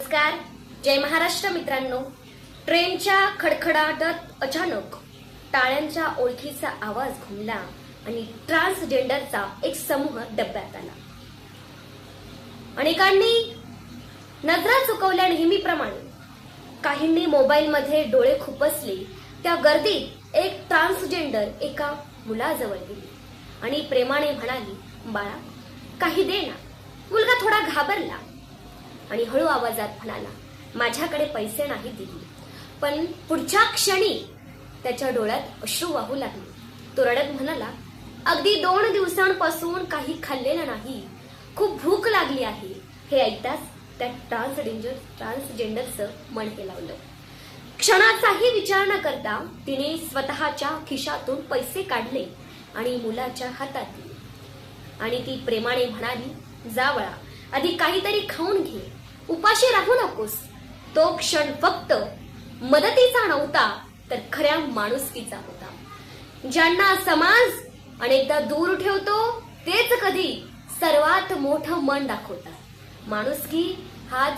नमस्कार, जय महाराष्ट्र मित्रांनो. ट्रेनच्या खडखडाटात अचानक टाळ्यांच्या ओळखीचा आवाज घुमला आणि ट्रान्सजेंडरचा एक समूह डब्यात आला. अनेकांनी नजरा चुकवल्या नेहमीप्रमाणे. काहींनी मोबाईलमध्ये डोळे खुपसले. त्या गर्दीत एक ट्रान्सजेंडर एका मुलाजवळ गेली आणि प्रेमाने म्हणाली, बाळा काही दे ना. मुलगा थोडा घाबरला आणि हळू आवाजात म्हणाला, माझ्याकडे पैसे नाही दिले. पण पुढच्या क्षणी त्याच्या डोळ्यात अश्रू वाहू लागले. तो रडत म्हणाला, अगदी 2 दिवसांपासून काही खाल्लेलं नाही, खूप भूक लागली आहे. हे ऐकताच त्या ट्रान्सजेंडरचं मन हेलावलं. क्षणाचाही विचार न करता तिने स्वतःच्या खिशातून पैसे काढले आणि मुलाच्या हातात दिले आणि ती प्रेमाने म्हणाली, जा बाळा, आधी काहीतरी खाऊन घे, उपाशी राहू नकोस. तो क्षण फक्त मदतीचा नव्हता तर खऱ्या माणुसकीचा होता. ज्यांना समाज अनेकदा दूर ठेवतो तेच कधी सर्वात मोठं मन दाखवतात. माणुसकी हाच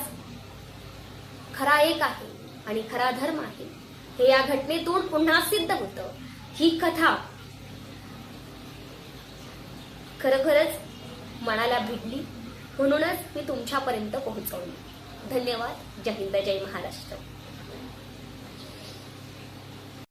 खरा एक आहे आणि खरा धर्म आहे. हे या घटनेतून पुन्हा सिद्ध होतं. ही कथा खरोखरच मनाला भिडली, म्हणूनच मी तुमच्यापर्यंत पोहोचवली. धन्यवाद. जय हिंद, जय महाराष्ट्र.